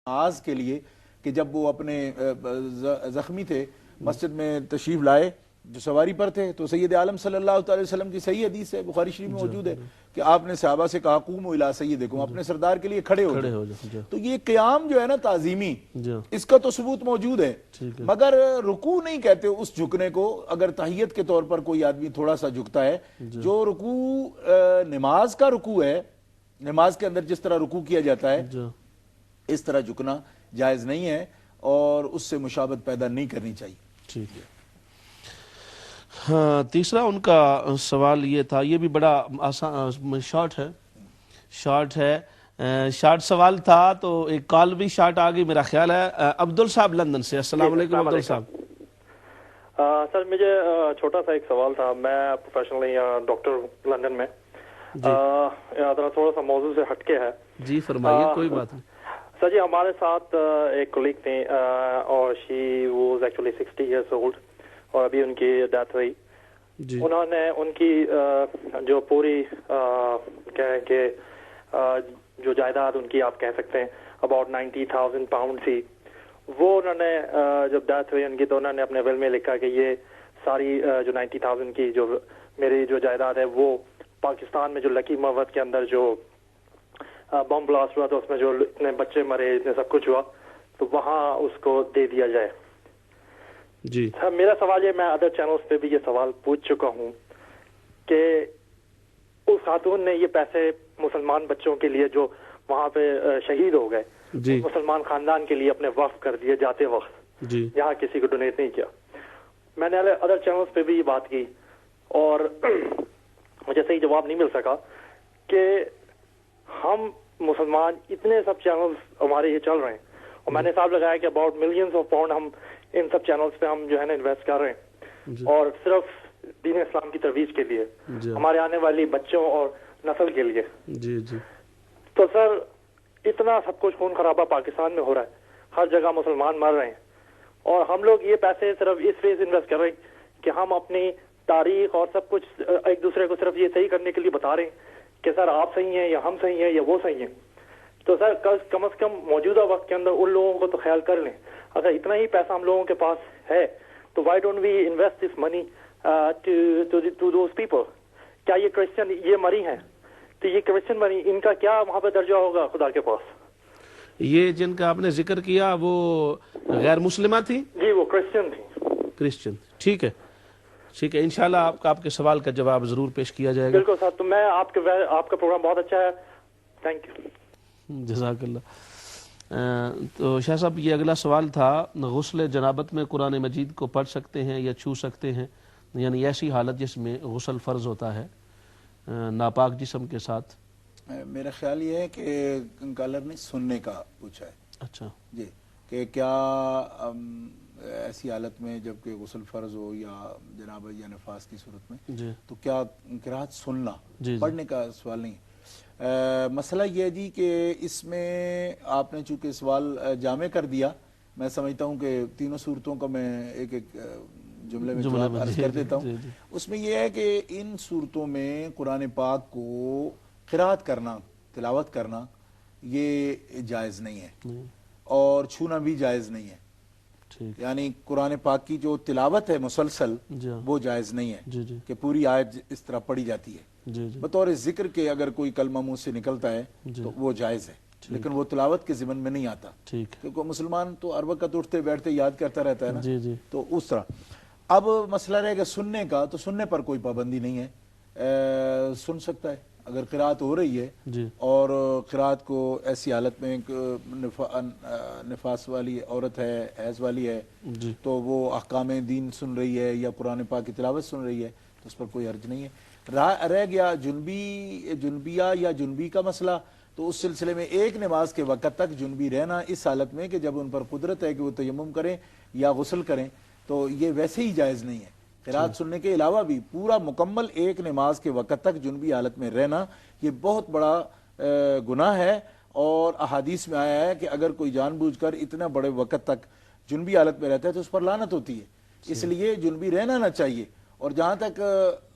نماز کے لیے کہ جب وہ اپنے زخمی تھے مسجد میں تشریف لائے جو سواری پر تھے تو سید عالم صلی اللہ علیہ وسلم کی صحیح حدیث ہے، بخاری شریف میں موجود ہے کہ آپ نے صحابہ سے کہا قوموا الی سیدکم، اپنے سردار کے لیے کھڑے ہو جائیں۔ تو یہ قیام جو ہے نا تعظیمی، اس کا تو ثبوت موجود ہے، مگر رکوع نہیں کہتے اس جھکنے کو۔ اگر تحیت کے طور پر کوئی آدمی تھوڑا سا جھکتا ہے، جو رکوع نماز کا رکوع ہے، نماز کے اندر جس طرح رکوع کیا جاتا ہے اس طرح جھکنا جائز نہیں ہے اور اس سے مشابہت پیدا نہیں کرنی چاہیے۔ ٹھیک ہے۔ ہاں، تیسرا ان کا سوال یہ تھا، یہ بھی بڑا آسان شارٹ ہے، شارٹ سوال تھا تو ایک کال بھی شارٹ آ گئی میرا خیال ہے۔ عبدل صاحب لندن سے، السلام علیکم عبدل صاحب۔ سر مجھے چھوٹا سا ایک سوال تھا، میں پروفیشنلی ڈاکٹر لندن میں، تھوڑا سا موضوع سے ہٹ کے ہے۔ جی فرمائیے، کوئی بات نہیں۔ سر جی ہمارے ساتھ ایک کولیگ تھے اور she was actually 60 years old اور ابھی ان کی ڈیتھ ہوئی۔ انہوں نے ان کی جو پوری کہیں کہ جو جائیداد ان کی آپ کہہ سکتے ہیں اباؤٹ 90,000 پاؤنڈ تھی، وہ انہوں نے جب ڈیتھ ہوئی ان کی تو انہوں نے اپنے ول میں لکھا کہ یہ ساری جو 90,000 کی جو میری جو جائیداد ہے وہ پاکستان میں جو لکی موت کے اندر جو بم بلاسٹ ہوا تو اس میں جو اتنے بچے مرے، اتنے سب کچھ ہوا، تو وہاں اس کو دے دیا جائے۔ جی سر میرا سوال یہ، میں ادر چینلز پہ بھی یہ سوال پوچھ چکا ہوں کہ اس خاتون نے یہ پیسے مسلمان بچوں کے لیے جو وہاں پہ شہید ہو گئے، مسلمان خاندان کے لیے اپنے وقف کر دیے جاتے وقت، یہاں کسی کو ڈونیٹ نہیں کیا۔ میں نے ادر چینلز پہ بھی یہ بات کی اور مجھے صحیح جواب نہیں مل سکا کہ ہم مسلمان اتنے سب چینلز ہمارے یہ چل رہے ہیں اور میں نے حساب لگایا کہ اباؤٹ ملینز آف پاؤنڈ ہم ان سب چینلز پہ ہم جو ہے نا انویسٹ کر رہے ہیں اور صرف دین اسلام کی ترویج کے لیے، ہمارے آنے والی بچوں اور نسل کے لیے۔ تو سر اتنا سب کچھ خون خرابہ پاکستان میں ہو رہا ہے، ہر جگہ مسلمان مر رہے ہیں اور ہم لوگ یہ پیسے صرف اس وجہ سے انویسٹ کر رہے ہیں کہ ہم اپنی تاریخ اور سب کچھ ایک دوسرے کو صرف یہ صحیح کرنے کے لیے بتا رہے ہیں کہ سر آپ صحیح ہیں یا ہم صحیح ہیں یا وہ صحیح ہیں۔ تو سر کم از کم موجودہ وقت کے اندر ان لوگوں کو تو خیال کر لیں، اگر اتنا ہی پیسہ ہم لوگوں کے پاس ہے تو why don't we invest this money to those people. کیا یہ کرسچن یہ مری ہیں تو یہ کرسچن مری، ان کا کیا وہاں پہ درجہ ہوگا خدا کے پاس؟ یہ جن کا آپ نے ذکر کیا وہ غیر مسلمہ تھی؟ جی وہ کرسچن تھی۔ کرسچن، ٹھیک ہے ٹھیک ہے، انشاءاللہ آپ کے سوال کا جواب ضرور پیش کیا جائے گا۔ بالکل سر، تو میں آپ کا پروگرام بہت اچھا ہے، تھینک یو۔ جزاک اللہ۔ تو شاہ صاحب یہ اگلا سوال تھا، غسل جنابت میں قرآن مجید کو پڑھ سکتے ہیں یا چھو سکتے ہیں، یعنی ایسی حالت جس میں غسل فرض ہوتا ہے ناپاک جسم کے ساتھ؟ میرا خیال یہ ہے کہ کالر نے سننے کا پوچھا ہے۔ اچھا جی، کہ کیا ایسی حالت میں جب کہ غسل فرض ہو یا جنابت یا نفاس کی صورت میں تو کیا قرات سننا پڑھنے کا سوال نہیں ہے۔ مسئلہ یہ ہے جی کہ اس میں آپ نے چونکہ سوال جامع کر دیا، میں سمجھتا ہوں کہ تینوں صورتوں کا میں ایک ایک جملے میں جواب عرض کر دیتا ہوں۔ اس میں یہ ہے کہ ان صورتوں میں قرآن پاک کو قرات کرنا، تلاوت کرنا یہ جائز نہیں ہے اور چھونا بھی جائز نہیں ہے، یعنی قرآن پاک کی جو تلاوت ہے مسلسل وہ جائز نہیں ہے کہ پوری آیت اس طرح پڑھی جاتی ہے۔ بطور ذکر کے اگر کوئی کلمہ منہ سے نکلتا ہے تو وہ جائز ہے، لیکن وہ تلاوت کے ضمن میں نہیں آتا، کیونکہ مسلمان تو ہر وقت اٹھتے بیٹھتے یاد کرتا رہتا ہے نا، تو اس طرح۔ اب مسئلہ رہے گا سننے کا، تو سننے پر کوئی پابندی نہیں ہے، سن سکتا ہے اگر قرات ہو رہی ہے اور قرات کو ایسی حالت میں نفاس والی عورت ہے، حیض والی ہے، تو وہ احکام دین سن رہی ہے یا قرآن پاک کی تلاوت سن رہی ہے تو اس پر کوئی حرج نہیں ہے۔ رہ گیا جنبیہ یا جنبی کا مسئلہ، تو اس سلسلے میں ایک نماز کے وقت تک جنبی رہنا اس حالت میں کہ جب ان پر قدرت ہے کہ وہ تیمم کریں یا غسل کریں تو یہ ویسے ہی جائز نہیں ہے۔ قرات سننے کے علاوہ بھی پورا مکمل ایک نماز کے وقت تک جنبی حالت میں رہنا یہ بہت بڑا گناہ ہے، اور احادیث میں آیا ہے کہ اگر کوئی جان بوجھ کر اتنا بڑے وقت تک جنبی حالت میں رہتا ہے تو اس پر لعنت ہوتی ہے، اس لیے جنبی رہنا نہ چاہیے۔ اور جہاں تک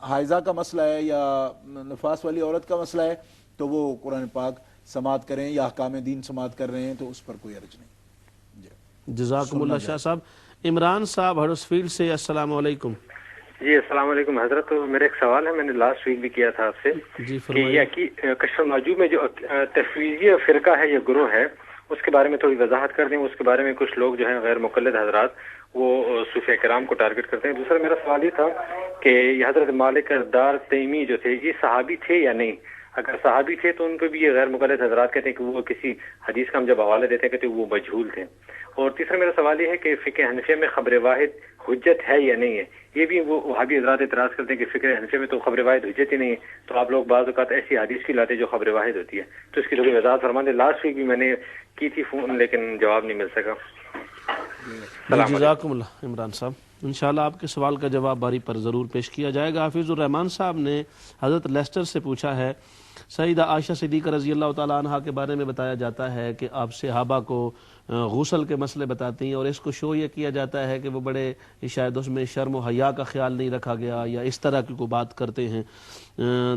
حائضہ کا مسئلہ ہے یا نفاس والی عورت کا مسئلہ ہے تو وہ قرآن پاک سماعت کریں یا احکام دین سماعت کر رہے ہیں تو اس پر کوئی حرج نہیں. جزاکم اللہ شاہ صاحب. عمران صاحب ہڈرسفیلڈ سے، السلام علیکم. جی السلام علیکم حضرت. میرا ایک سوال ہے، میں نے لاسٹ ویک بھی کیا تھا آپ سے جی کہ یہ کشف المحجوب میں جو تفویضی فرقہ ہے، یہ گروہ ہے، اس کے بارے میں تھوڑی وضاحت کر دیں. اس کے بارے میں کچھ لوگ جو ہیں غیر مقلد حضرات وہ صوفیہ کرام کو ٹارگٹ کرتے ہیں. دوسرا میرا سوال یہ تھا کہ یہ حضرت مالک دار تیمی جو تھے یہ صحابی تھے یا نہیں؟ اگر صحابی تھے تو ان کو بھی یہ غیر مقلد حضرات کہتے ہیں کہ وہ کسی حدیث کا ہم جب حوالہ دیتے ہیں کہتے ہیں وہ مجہول تھے. اور تیسرا میرا سوال یہ ہے کہ فقہ حنفیہ میں خبر واحد حجت ہے یا نہیں ہے؟ یہ بھی وہ وہابی حضرات اعتراض کرتے ہیں کہ فقہ حنفیہ میں تو خبر واحد حجت ہی نہیں ہے، تو آپ لوگ بعض اوقات ایسی حدیث کی لاتے جو خبر واحد ہوتی ہے. تو اس کی تھوڑی وضاحت فرما دیں. لاسٹ ویک بھی میں نے کی تھی فون لیکن جواب نہیں مل سکا. جزاکم اللہ عمران صاحب. انشاءاللہ آپ کے سوال کا جواب باری پر ضرور پیش کیا جائے گا. حافظ الرحمان صاحب نے حضرت لیسٹر سے پوچھا ہے، سیدہ عائشہ صدیقہ رضی اللہ تعالیٰ عنہ کے بارے میں بتایا جاتا ہے کہ آپ صحابہ کو غسل کے مسئلے بتاتی ہیں، اور اس کو شو یہ کیا جاتا ہے کہ وہ بڑے شاید اس میں شرم و حیا کا خیال نہیں رکھا گیا یا اس طرح کی کوئی بات کرتے ہیں.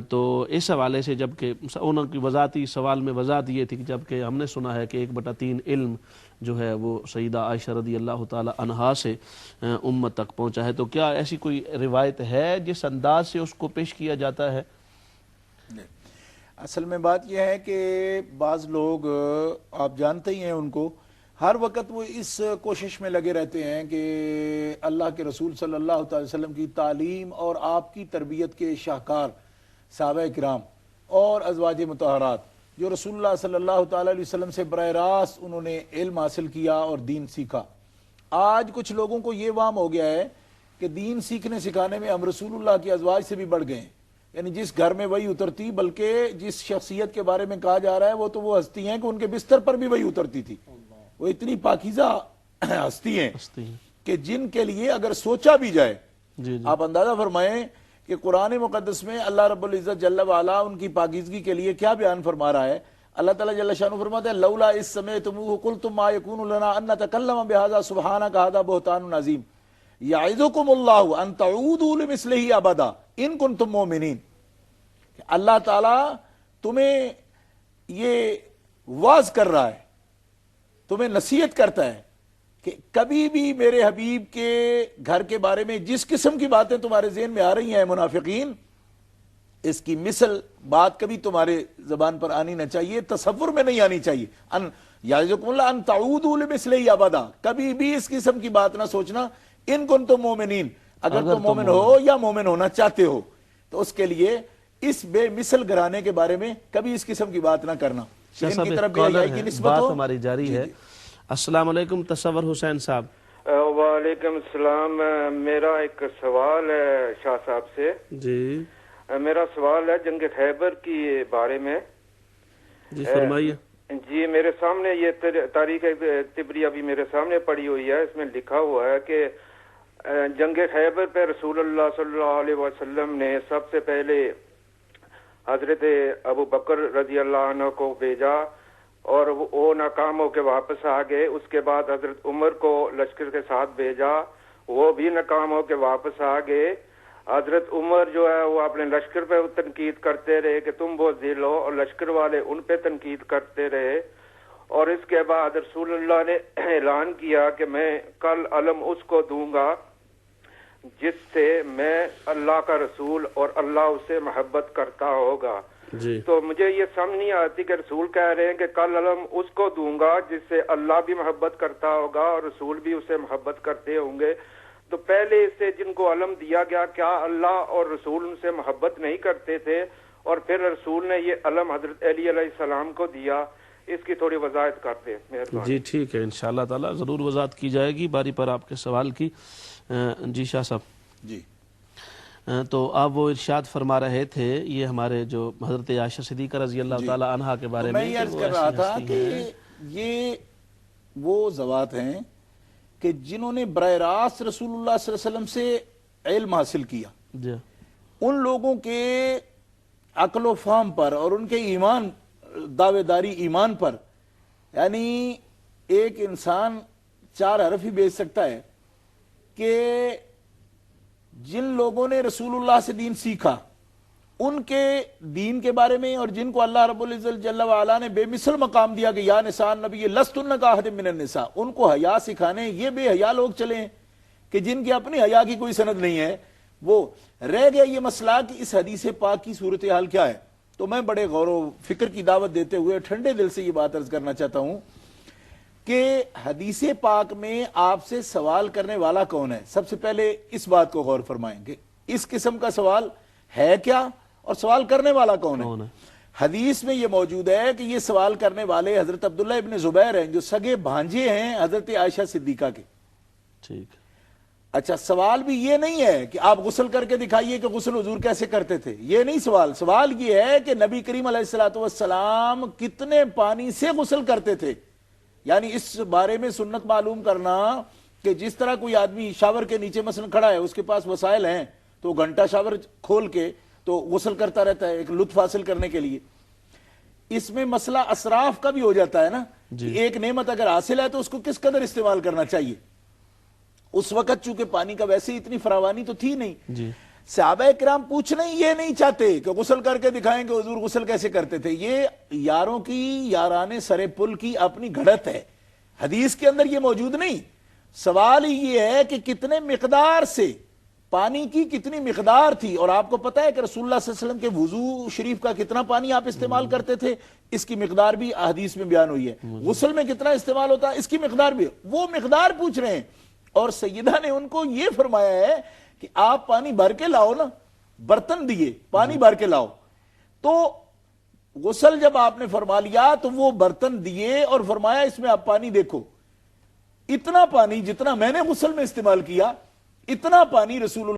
تو اس حوالے سے جبکہ ان کی وضاحتی سوال میں وضاحت یہ تھی کہ جبکہ ہم نے سنا ہے کہ 1/3 علم جو ہے وہ سیدہ عائشہ رضی اللہ تعالی عنہا سے امت تک پہنچا ہے، تو کیا ایسی کوئی روایت ہے جس انداز سے اس کو پیش کیا جاتا ہے؟ اصل میں بات یہ ہے کہ بعض لوگ آپ جانتے ہی ہیں ان کو، ہر وقت وہ اس کوشش میں لگے رہتے ہیں کہ اللہ کے رسول صلی اللہ تعالی وسلم کی تعلیم اور آپ کی تربیت کے شاہکار صحابہ کرام اور ازواج مطہرات جو رسول اللہ صلی اللہ تعالی علیہ وسلم سے براہ راست انہوں نے علم حاصل کیا اور دین سیکھا. آج کچھ لوگوں کو یہ وہم ہو گیا ہے کہ دین سیکھنے سکھانے میں ہم رسول اللہ کی ازواج سے بھی بڑھ گئے ہیں، یعنی جس گھر میں وہی اترتی، بلکہ جس شخصیت کے بارے میں کہا جا رہا ہے وہ تو وہ ہستی ہیں کہ ان کے بستر پر بھی وہی اترتی تھی. وہ اتنی پاکیزہ ہستی ہیں کہ جن کے لیے اگر سوچا بھی جائے، آپ اندازہ فرمائیں کہ قرآن مقدس میں اللہ رب العزت جل وعلا ان کی پاکیزگی کے لیے کیا بیان فرما رہا ہے. اللہ تعالیٰ جل شانہ فرماتا ہے لولا اذ سمعتموہ قلتم ما یکون لنا ان نتکلم بہذا سبحانک ھذا بہتان عظیم یعظکم اللہ ان تعودوا لمثلہ ابدا ان کنتم مؤمنین. اللہ تعالیٰ تمہیں یہ واز کر رہا ہے، تمہیں نصیحت کرتا ہے کہ کبھی بھی میرے حبیب کے گھر کے بارے میں جس قسم کی باتیں تمہارے ذہن میں آ رہی ہیں منافقین، اس کی مثل بات کبھی تمہارے زبان پر آنی نہ چاہیے، تصور میں نہیں آنی چاہیے. یعظکم اللہ ان تعودوا لمثلہ ابدا، کبھی بھی اس قسم کی بات نہ سوچنا. ان کنتم مومنین، اگر تم مومن ہو یا مومن ہونا چاہتے ہو تو اس کے لیے اس بے مثل گھرانے کے بارے میں کبھی اس قسم کی بات نہ کرنا. ان کی طرف بے حیائی کی نسبت ہو. بات ہماری جاری ہے. السلام علیکم تصور حسین صاحب. وعلیکم السلام. میرا ایک سوال ہے شاہ صاحب سے. جی میرا سوال ہے جنگ خیبر کی بارے میں. جی فرمائیے. جی میرے سامنے یہ تاریخ طبری ابھی میرے سامنے پڑی ہوئی ہے، اس میں لکھا ہوا ہے کہ جنگ خیبر پہ رسول اللہ صلی اللہ علیہ وسلم نے سب سے پہلے حضرت ابو بکر رضی اللہ عنہ کو بھیجا اور وہ ناکام ہو کے واپس آ گئے. اس کے بعد حضرت عمر کو لشکر کے ساتھ بھیجا، وہ بھی ناکام ہو کے واپس آ گئے. حضرت عمر جو ہے وہ اپنے لشکر پہ تنقید کرتے رہے کہ تم بہت ذل ہو، اور لشکر والے ان پہ تنقید کرتے رہے. اور اس کے بعد رسول اللہ نے اعلان کیا کہ میں کل علم اس کو دوں گا جس سے میں اللہ کا رسول اور اللہ اسے محبت کرتا ہوگا. جی تو مجھے یہ سمجھ نہیں آتی کہ رسول کہہ رہے ہیں کہ کل علم اس کو دوں گا جس سے اللہ بھی محبت کرتا ہوگا اور رسول بھی اسے محبت کرتے ہوں گے. تو پہلے سے جن کو علم دیا گیا کیا اللہ اور رسول ان سے محبت نہیں کرتے تھے؟ اور پھر رسول نے یہ علم حضرت علی علیہ السلام کو دیا. اس کی تھوڑی وضاحت کرتے ہیں. جی ٹھیک ہے، انشاءاللہ تعالی ضرور وضاحت کی جائے گی باری پر آپ کے سوال کی. جی شاہ صاحب. جی تو آپ وہ ارشاد فرما رہے تھے یہ ہمارے جو حضرت عائشہ صدیقہ رضی اللہ تعالی عنہا کے بارے میں. میں یہ عرض کر رہا تھا کہ یہ وہ ذوات ہیں کہ جنہوں نے براہ راست رسول اللہ صلی اللہ علیہ وسلم سے علم حاصل کیا. جی ان لوگوں کے عقل و فہم پر اور ان کے ایمان، دعوے داری ایمان پر، یعنی ایک انسان 4 حرف ہی بھیج سکتا ہے کہ جن لوگوں نے رسول اللہ سے دین سیکھا ان کے دین کے بارے میں، اور جن کو اللہ رب العزت جل وعلا نے بے مثل مقام دیا کہ یا نساء النبی لستن کاحد من النساء، ان کو حیا سکھانے یہ بے حیا لوگ چلے ہیں کہ جن کی اپنی حیا کی کوئی سند نہیں ہے. وہ رہ گیا یہ مسئلہ کہ اس حدیث پاک کی صورتحال کیا ہے. تو میں بڑے غور و فکر کی دعوت دیتے ہوئے ٹھنڈے دل سے یہ بات عرض کرنا چاہتا ہوں کہ حدیث پاک میں آپ سے سوال کرنے والا کون ہے. سب سے پہلے اس بات کو غور فرمائیں کہ اس قسم کا سوال ہے کیا اور سوال کرنے والا کون ہے. حدیث میں یہ موجود ہے کہ یہ سوال کرنے والے حضرت عبداللہ ابن زبیر ہیں جو سگے بھانجے ہیں حضرت عائشہ صدیقہ کے. ٹھیک. اچھا سوال بھی یہ نہیں ہے کہ آپ غسل کر کے دکھائیے کہ غسل حضور کیسے کرتے تھے، یہ نہیں سوال. سوال یہ ہے کہ نبی کریم علیہ السلام کتنے پانی سے غسل کرتے تھے. یعنی اس بارے میں سنت معلوم کرنا کہ جس طرح کوئی آدمی شاور کے نیچے مثلا کھڑا ہے، اس کے پاس وسائل ہیں تو گھنٹہ شاور کھول کے تو غسل کرتا رہتا ہے ایک لطف حاصل کرنے کے لیے. اس میں مسئلہ اسراف کا بھی ہو جاتا ہے نا. ایک نعمت اگر حاصل ہے تو اس کو کس قدر استعمال کرنا چاہیے. اس وقت چونکہ پانی کا ویسے اتنی فراوانی تو تھی نہیں. صحابہ کرام پوچھنا یہ نہیں چاہتے کہ غسل کر کے دکھائیں کہ حضور غسل کیسے کرتے تھے. یہ یاروں کی یارانے سرے پل کی اپنی گھڑت ہے، حدیث کے اندر یہ موجود نہیں. سوال یہ ہے کہ کتنے مقدار سے پانی کی کتنی مقدار تھی. اور آپ کو پتا ہے کہ رسول اللہ صلی اللہ علیہ وسلم کے وضو شریف کا کتنا پانی آپ استعمال کرتے تھے، اس کی مقدار بھی حدیث میں بیان ہوئی ہے. غسل میں کتنا استعمال ہوتا ہے اس کی مقدار بھی، وہ مقدار پوچھ رہے ہیں. اور سیدہ نے ان کو یہ فرمایا ہے کہ آپ پانی بھر کے لاؤ نا، برتن دیے پانی بھر کے لاؤ. تو غسل جب آپ نے فرما لیا تو وہ برتن دیے اور فرمایا اس میں آپ پانی دیکھو. اتنا پانی جتنا میں نے غسل میں استعمال کیا اتنا پانی رسول اللہ